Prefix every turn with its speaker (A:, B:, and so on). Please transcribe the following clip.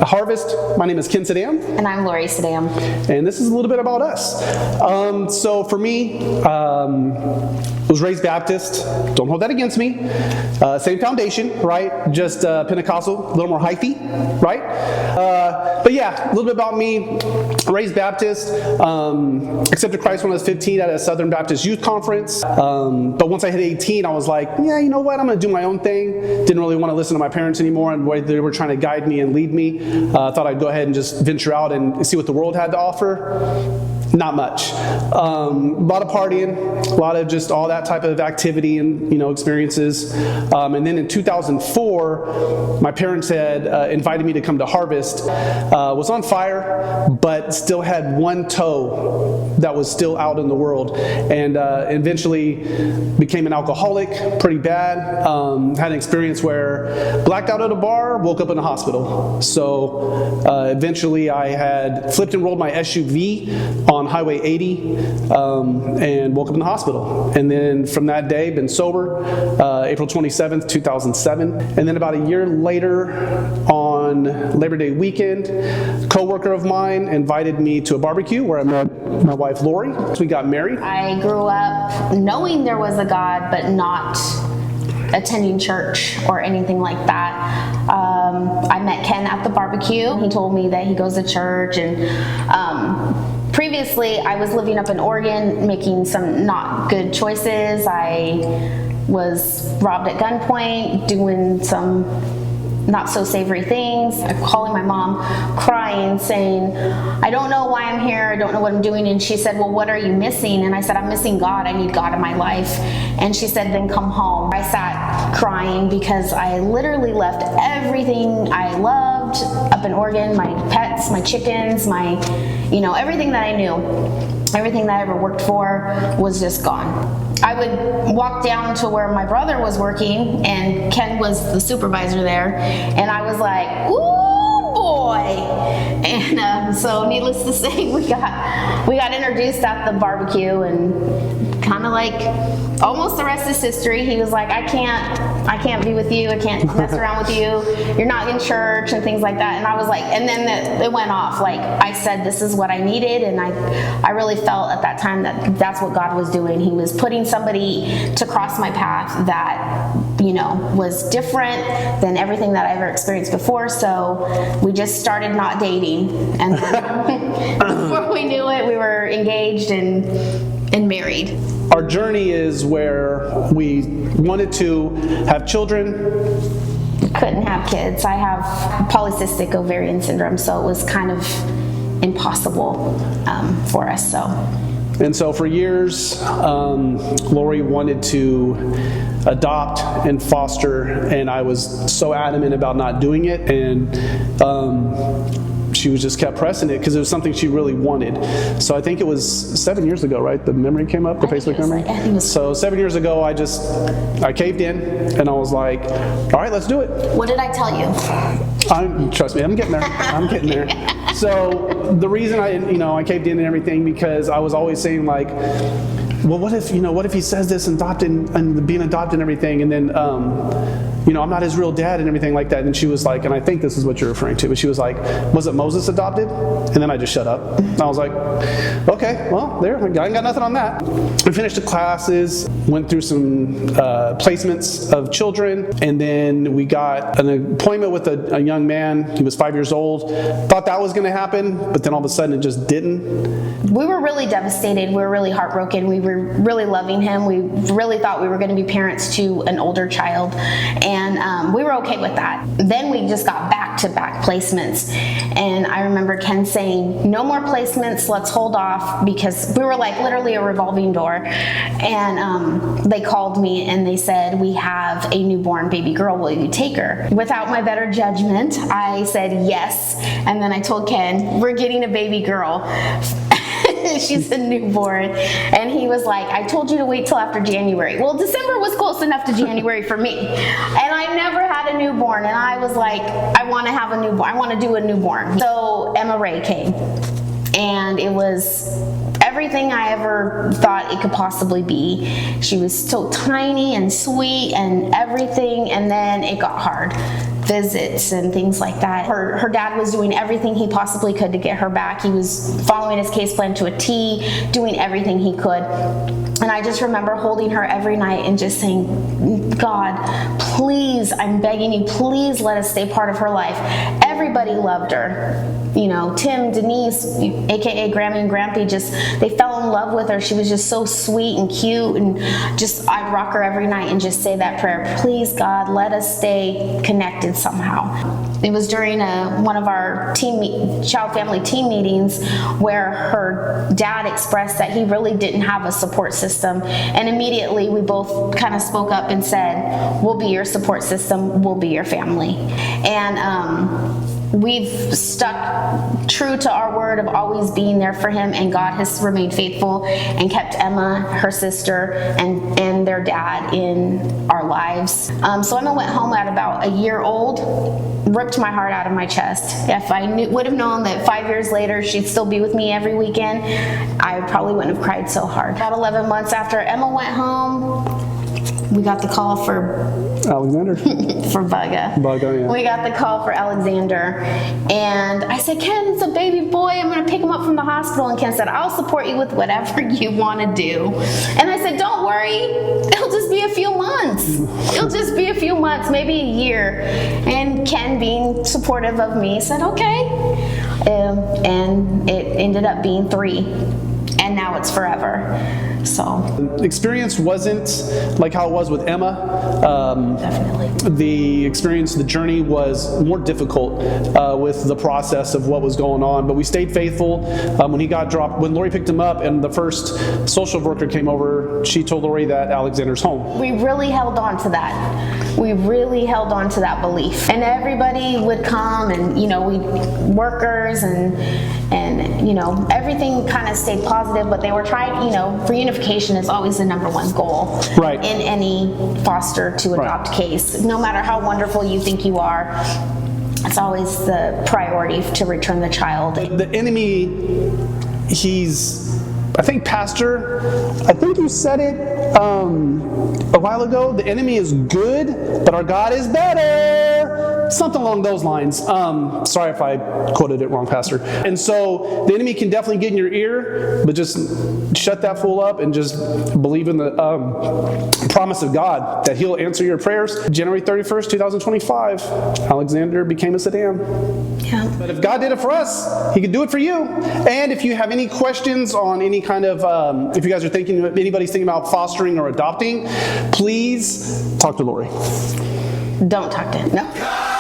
A: Harvest. My name is Ken Saddam.
B: And I'm Lori Saddam.
A: And this is a little bit about us. So for me, I was raised Baptist. Don't hold that against me. Same foundation, right? Just Pentecostal, a little more hyphy, right? But yeah, a little bit about me. Raised Baptist. Accepted Christ when I was 15 at a Southern Baptist Youth Conference. But once I hit 18, I was like, yeah, you know what? I'm going to do my own thing. Didn't really want to listen to my parents anymore and the way they were trying to guide me and lead me. Thought I'd go ahead and just venture out and see what the world had to offer. Not much. A lot of partying, a lot of just all that type of activity and experiences. And then in 2004, my parents had invited me to come to Harvest. Was on fire, but still had one toe that was still out in the world, and eventually became an alcoholic, pretty bad. Had an experience where blacked out at a bar, woke up in a hospital. So eventually, I had flipped and rolled my SUV on Highway 80 and woke up in the hospital. And then from that day, been sober, April 27th, 2007. And then about a year later, on Labor Day weekend, a co-worker of mine invited me to a barbecue where I met my wife, Lori. So we got married.
B: I grew up knowing there was a God, but not attending church or anything like that. I met Ken at the barbecue. He told me that he goes to church, and previously I was living up in Oregon making some not good choices. I was robbed at gunpoint, doing some not so savory things, calling my mom, crying, saying, I don't know why I'm here, I don't know what I'm doing. And she said, well, what are you missing? And I said, I'm missing God, I need God in my life. And she said, then come home. I sat crying because I literally left everything I loved up in Oregon, my pets, my chickens, my, everything that I knew, everything that I ever worked for was just gone. I would walk down to where my brother was working, and Ken was the supervisor there, and I was like, ooh boy. And so needless to say, we got introduced at the barbecue, and kind of like almost the rest is history. He was like, I can't be with you, I can't mess around with you, you're not in church and things like that. And I was like, and then it went off. Like I said, this is what I needed, and I really felt at that time that that's what God was doing. He was putting somebody to cross my path that was different than everything that I ever experienced before. So we just started not dating, and before we knew it, we were engaged and married.
A: Our journey is where we wanted to have children.
B: Couldn't have kids. I have polycystic ovarian syndrome, so it was kind of impossible for us.
A: And so for years, Lori wanted to adopt and foster, and I was so adamant about not doing it, and she was just kept pressing it because it was something she really wanted. So I think it was 7 years ago, right? The memory came up, the Facebook memory. So 7 years ago, I caved in, and I was like, all right, let's do it.
B: What did I tell you?
A: Trust me, I'm getting there. I'm getting there. So the reason I caved in and everything, because I was always saying like, well, what if he says this and being adopted and everything, and then I'm not his real dad and everything like that. And she was like, and I think this is what you're referring to, but she was like, was it Moses adopted? And then I just shut up. And I was like, okay, well, I ain't got nothing on that. We finished the classes, went through some placements of children, and then we got an appointment with a young man. He was 5 years old. Thought that was going to happen, but then all of a sudden it just didn't.
B: We were really devastated. We were really heartbroken. We were really loving him. We really thought we were going to be parents to an older child, and we were okay with that. Then we just got back-to-back placements, and I remember Ken saying, no more placements, let's hold off, because we were like literally a revolving door. And they called me and they said, we have a newborn baby girl, will you take her? Without my better judgment, I said yes, and then I told Ken, we're getting a baby girl. She's a newborn. And he was like, I told you to wait till after January. Well, December was close enough to January for me. And I never had a newborn. And I was like, I want to have a newborn. I want to do a newborn. So Emma Ray came. And it was everything I ever thought it could possibly be. She was so tiny and sweet and everything. And then it got hard. visits and things like that. Her dad was doing everything he possibly could to get her back. He was following his case plan to a T, doing everything he could. And I just remember holding her every night and just saying, God, please, I'm begging you, please let us stay part of her life. Everybody loved her. You know, Tim, Denise, aka Grammy and Grampy, just, they fell in love with her. She was just so sweet and cute, and just, I'd rock her every night and just say that prayer, please God, let us stay connected somehow. It was during one of our child family team meetings where her dad expressed that he really didn't have a support system, and immediately we both kind of spoke up and said, we'll be your support system, we'll be your family. And we've stuck true to our word of always being there for him, and God has remained faithful and kept Emma, her sister, and their dad in our lives. So Emma went home at about a year old, ripped my heart out of my chest. If I would have known that 5 years later she'd still be with me every weekend, I probably wouldn't have cried so hard. About 11 months after Emma went home, we got the call for
A: Alexander.
B: for Bugga.
A: Bugga, yeah.
B: We got the call for Alexander, and I said, Ken, it's a baby boy. I'm going to pick him up from the hospital. And Ken said, I'll support you with whatever you want to do. And I said, don't worry. It'll just be a few months. It'll just be a few months, maybe a year. And Ken, being supportive of me, said, okay. And it ended up being 3. And now it's forever. So
A: The experience wasn't like how it was with Emma.
B: definitely.
A: The experience, the journey was more difficult with the process of what was going on, but we stayed faithful. When he got dropped, when Lori picked him up and the first social worker came over, she told Lori that Alexander's home.
B: We really held on to that. We really held on to that belief. And everybody would come, and, you know, workers and you know, everything kind of stayed positive, but they were trying, you know, reunification is always the #1 goal.
A: Right.
B: In any foster to adopt case. No matter how wonderful you think you are, it's always the priority to return the child.
A: The enemy, I think Pastor, I think you said it a while ago, the enemy is good, but our God is better. Something along those lines. Sorry if I quoted it wrong, Pastor. And so the enemy can definitely get in your ear, but just shut that fool up and just believe in the promise of God that he'll answer your prayers. January 31st, 2025, Alexander became a sedan.
B: Yeah.
A: But if God did it for us, he could do it for you. And if you have any questions on any kind of, if you guys are thinking, anybody's thinking about fostering or adopting, please talk to Lori.
B: Don't talk to him. No.